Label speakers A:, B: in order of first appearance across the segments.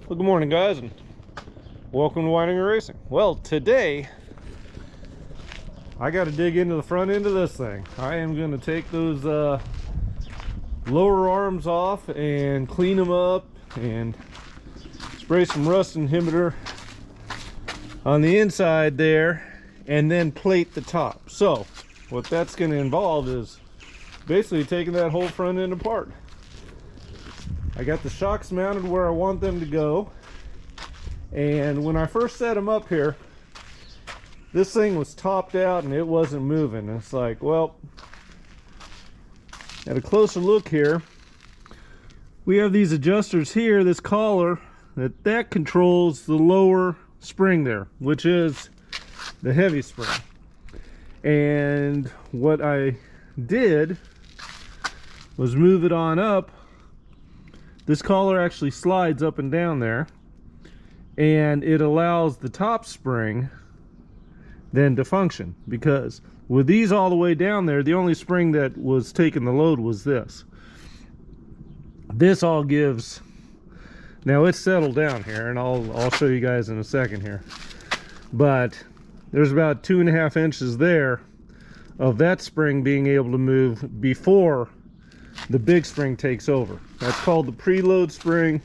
A: Well, good morning, guys, and welcome to Winding and Racing. Well, today I got to dig into the front end of this thing. I am going to take those lower arms off and clean them up and spray some rust inhibitor on the inside there and then plate the top. So what that's going to involve is basically taking that whole front end apart. I got the shocks mounted where I want them to go, and when I first set them up here, this thing was topped out and it wasn't moving. It's like, well, at a closer look here, we have these adjusters here, this collar that controls the lower spring there, which is the heavy spring. And what I did was move it on up. This collar actually slides up and down there, and it allows the top spring then to function, because with these all the way down there, the only spring that was taking the load was this. This all gives, now it's settled down here, and I'll show you guys in a second here, but there's about 2.5 inches there of that spring being able to move before the big spring takes over. That's called the preload spring,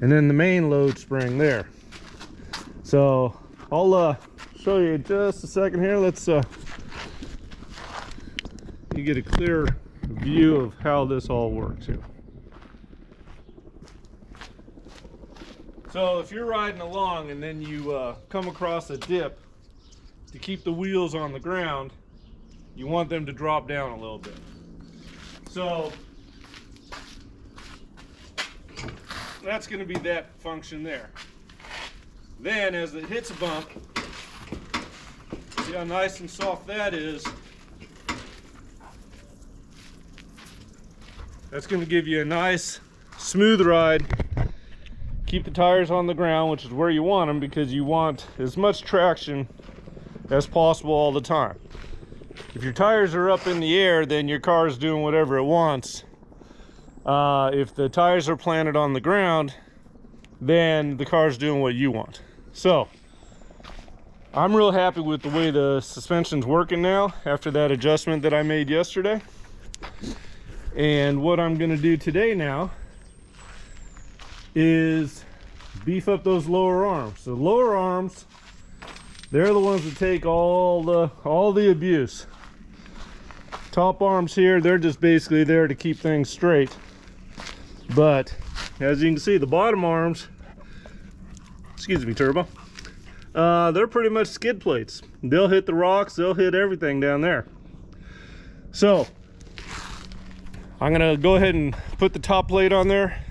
A: and then the main load spring there. So I'll show you in just a second here. Let's you get a clear view of how this all works here. So if you're riding along and then you come across a dip, to keep the wheels on the ground, you want them to drop down a little bit. So that's going to be that function there. Then as it hits a bump, see how nice and soft that is. That's going to give you a nice smooth ride. Keep the tires on the ground, which is where you want them, because you want as much traction as possible all the time. If your tires are up in the air, then your car is doing whatever it wants. If the tires are planted on the ground, then the car's doing what you want. So I'm real happy with the way the suspension's working now after that adjustment that I made yesterday. And what I'm going to do today now is beef up those lower arms. So lower arms, they're the ones that take all the abuse. Top arms here, they're just basically there to keep things straight. But as you can see, the bottom arms, excuse me, turbo, they're pretty much skid plates. They'll hit the rocks, they'll hit everything down there. So I'm gonna go ahead and put the top plate on there,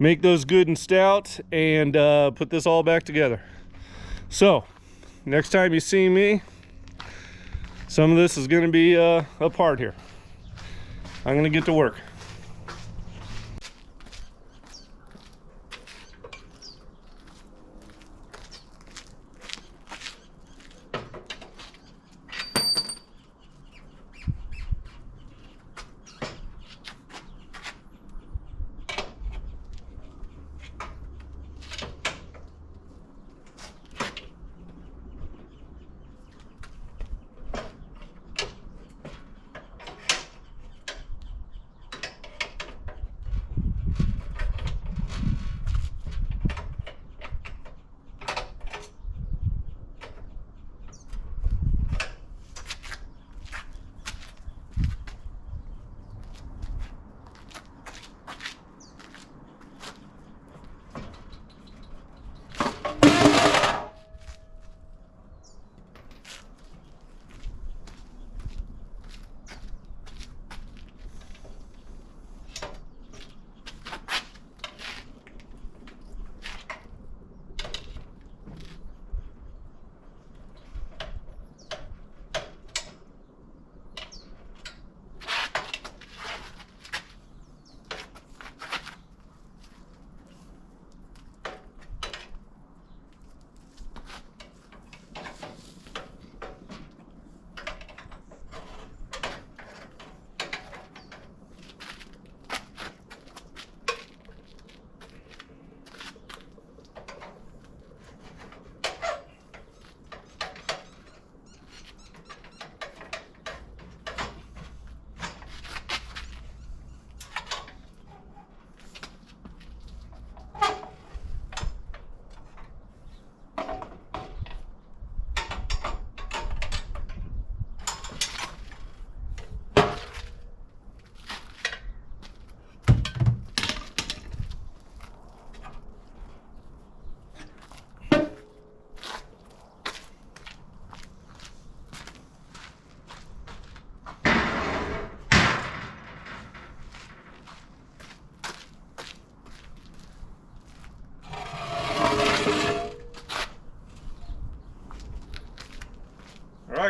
A: make those good and stout, and put this all back together. So next time you see me, some of this is going to be apart here. I'm going to get to work.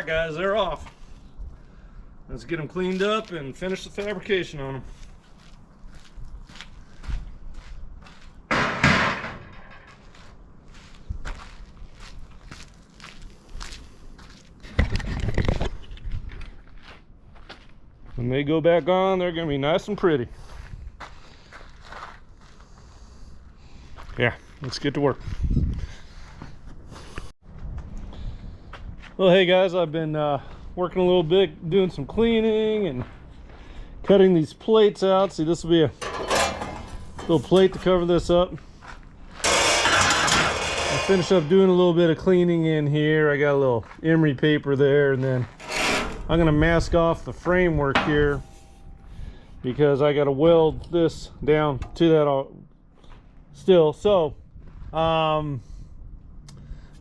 A: Alright guys, they're off. Let's get them cleaned up and finish the fabrication on them. When they go back on, they're going to be nice and pretty. Yeah, let's get to work. Well, hey guys, I've been working a little bit, doing some cleaning and cutting these plates out. See, this will be a little plate to cover this up. I finished up doing a little bit of cleaning in here. I got a little emery paper there, and then I'm going to mask off the framework here because I got to weld this down to that still. So,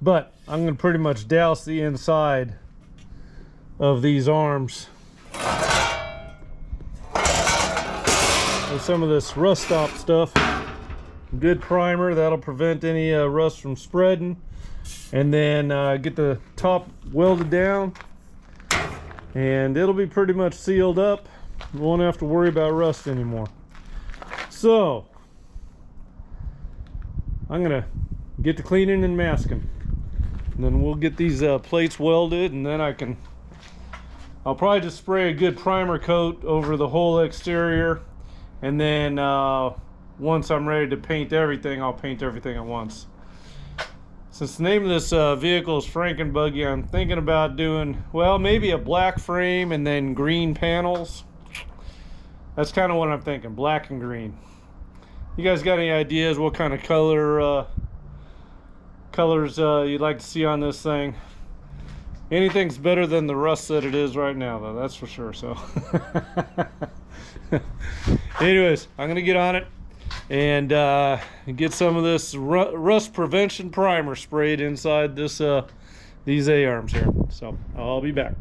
A: but I'm going to pretty much douse the inside of these arms with some of this rust stop stuff. Good primer that'll prevent any rust from spreading, and then get the top welded down, and it'll be pretty much sealed up. We won't have to worry about rust anymore. So I'm gonna get to cleaning and masking, and then we'll get these plates welded, and then I'll probably just spray a good primer coat over the whole exterior, and then once I'm ready to paint everything, I'll paint everything at once. Since the name of this vehicle is Frankenbuggy, I'm thinking about doing, well, maybe a black frame and then green panels. That's kind of what I'm thinking, black and green. You guys got any ideas what kind of colors you'd like to see on this thing? Anything's better than the rust that it is right now, though, that's for sure. So anyways, I'm gonna get on it and get some of this rust prevention primer sprayed inside this these A-arms here. So I'll be back.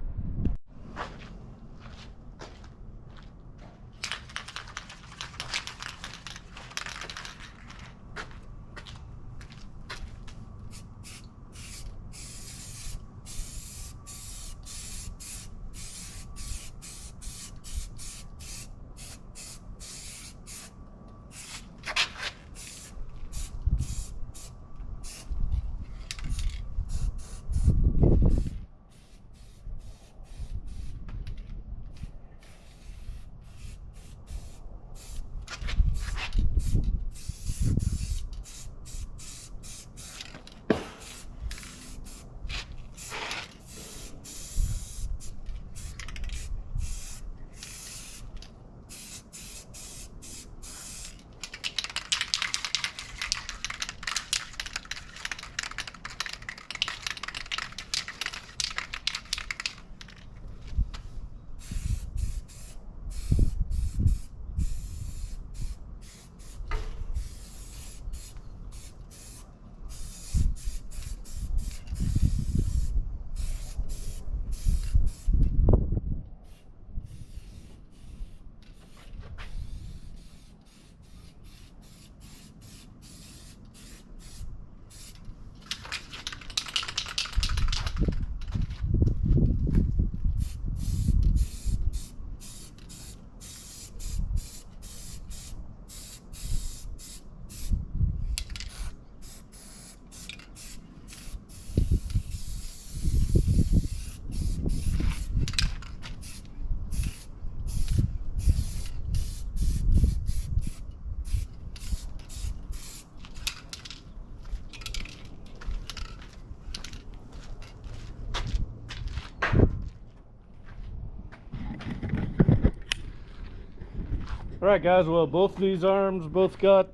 A: Alright guys, well, both of these arms both got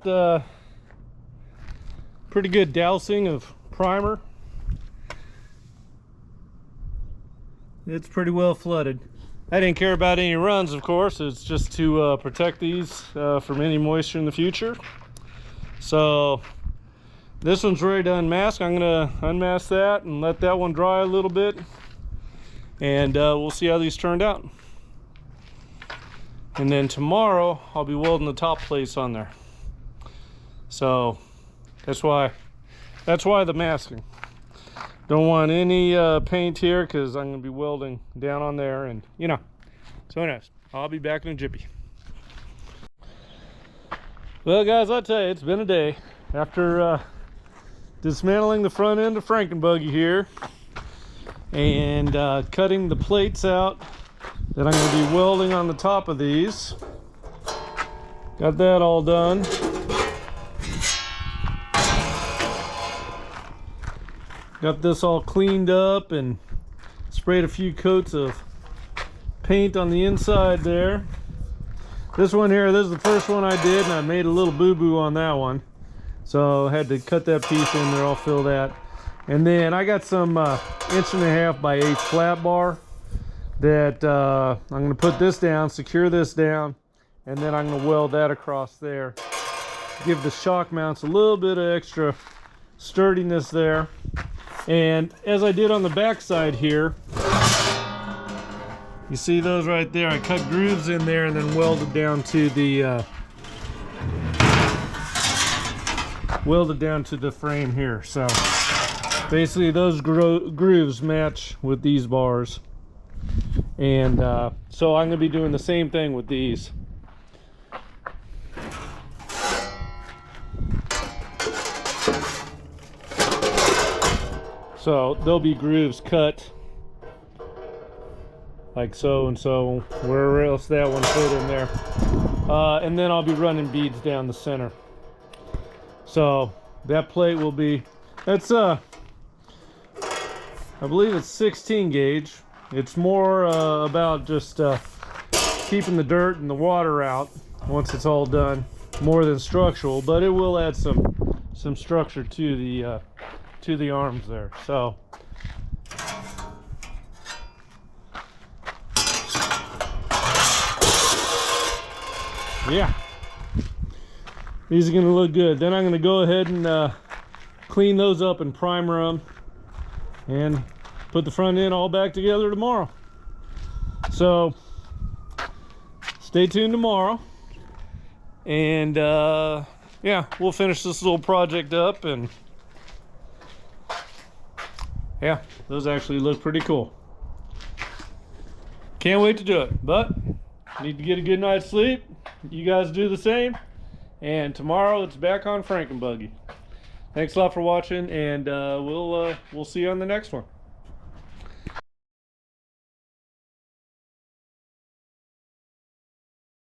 A: pretty good dousing of primer. It's pretty well flooded. I didn't care about any runs, of course. It's just to protect these from any moisture in the future. So this one's ready to unmask. I'm gonna unmask that and let that one dry a little bit, and we'll see how these turned out. And then tomorrow I'll be welding the top plates on there. So that's why the masking. Don't want any paint here because I'm going to be welding down on there, and you know. So anyways, I'll be back in a jiffy. Well guys, I'll tell you, it's been a day. After dismantling the front end of Frankenbuggy here and cutting the plates out that I'm going to be welding on the top of these. Got that all done. Got this all cleaned up and sprayed a few coats of paint on the inside there. This one here, this is the first one I did, and I made a little boo-boo on that one. So I had to cut that piece in there, I'll fill that. And then I got some 1.5 by 8 flat bar that I'm going to put this down, secure this down, and then I'm going to weld that across there. Give the shock mounts a little bit of extra sturdiness there. And as I did on the back side here, you see those right there, I cut grooves in there and then welded down to the frame here. So basically those grooves match with these bars, and so I'm going to be doing the same thing with these. So there'll be grooves cut like so and so, wherever else that one fit in there. And then I'll be running beads down the center. So that plate will be, that's I believe it's 16 gauge. It's more about just keeping the dirt and the water out once it's all done, more than structural, but it will add some structure to the arms there. So yeah, these are going to look good. Then I'm going to go ahead and clean those up and primer them and put the front end all back together tomorrow. So stay tuned tomorrow, and yeah, we'll finish this little project up, and yeah, those actually look pretty cool. Can't wait to do it, but need to get a good night's sleep. You guys do the same, and tomorrow it's back on Frankenbuggy. Thanks a lot for watching, and we'll see you on the next one.